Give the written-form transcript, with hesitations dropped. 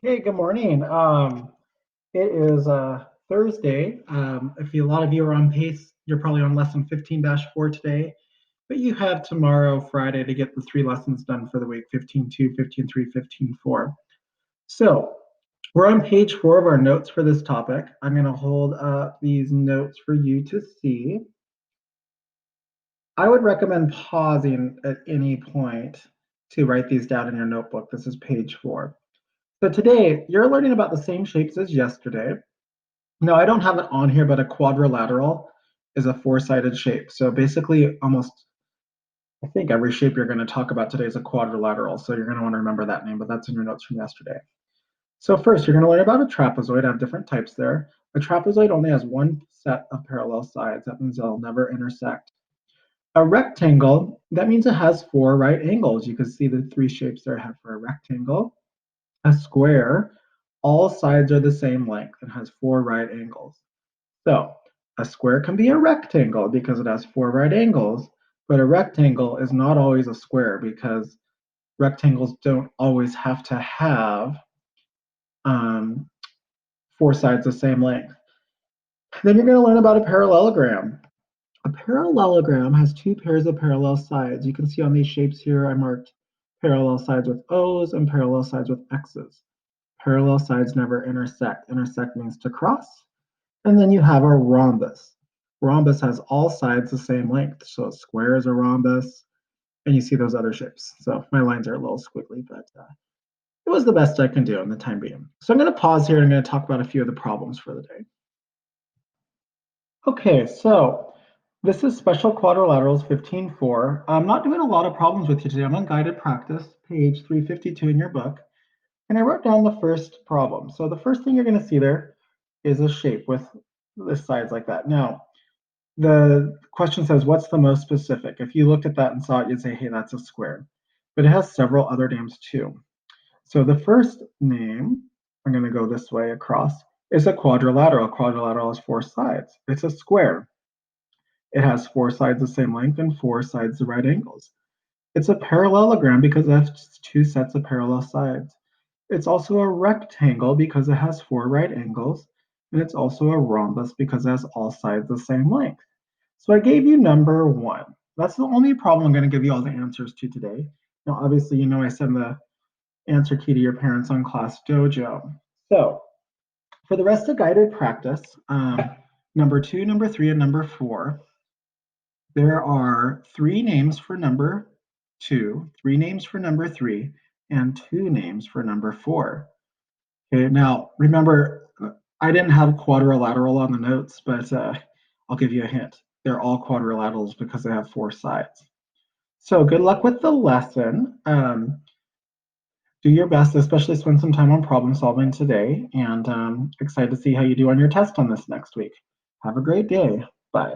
Hey, good morning. It is Thursday. If a lot of you are on pace, you're probably on lesson 15-4 today, but you have tomorrow, Friday, to get the three lessons done for the week, 15-2, 15-3, 15-4. So we're on page 4 of our notes for this topic. I'm going to hold up these notes for you to see. I would recommend pausing at any point to write these down in your notebook. This is page 4. So today, you're learning about the same shapes as yesterday. No, I don't have it on here, but a quadrilateral is a four-sided shape. So basically, I think every shape you're going to talk about today is a quadrilateral. So you're going to want to remember that name, but that's in your notes from yesterday. So first, you're going to learn about a trapezoid. I have different types there. A trapezoid only has one set of parallel sides. That means they'll never intersect. A rectangle, that means it has four right angles. You can see the three shapes there I have for a rectangle. A square, all sides are the same length and has four right angles. So a square can be a rectangle because it has four right angles, but a rectangle is not always a square because rectangles don't always have to have four sides the same length. Then you're going to learn about a parallelogram. A parallelogram has two pairs of parallel sides. You can see on these shapes here, I marked parallel sides with O's and parallel sides with X's. Parallel sides never intersect. Intersect means to cross. And then you have a rhombus. Rhombus has all sides the same length. So a square is a rhombus, and you see those other shapes. So my lines are a little squiggly, but it was the best I can do in the time being. So I'm going to pause here and I'm going to talk about a few of the problems for the day. Okay, so this is Special Quadrilaterals 15-4. I'm not doing a lot of problems with you today. I'm on guided practice, page 352 in your book. And I wrote down the first problem. So the first thing you're going to see there is a shape with the sides like that. Now, the question says, what's the most specific? If you looked at that and saw it, you'd say, hey, that's a square. But it has several other names too. So the first name, I'm going to go this way across, is a quadrilateral. A quadrilateral has four sides. It's a square. It has four sides the same length and four sides the right angles. It's a parallelogram because it has two sets of parallel sides. It's also a rectangle because it has four right angles. And it's also a rhombus because it has all sides the same length. So I gave you number 1. That's the only problem I'm going to give you all the answers to today. Now, obviously, you know I send the answer key to your parents on Class Dojo. So for the rest of guided practice, number 2, number 3, and number 4, there are 3 names for number 2, 3 names for number 3, and 2 names for number 4. Okay, now remember, I didn't have quadrilateral on the notes, but I'll give you a hint. They're all quadrilaterals because they have 4 sides. So good luck with the lesson. Do your best, especially spend some time on problem solving today, and excited to see how you do on your test on this next week. Have a great day. Bye.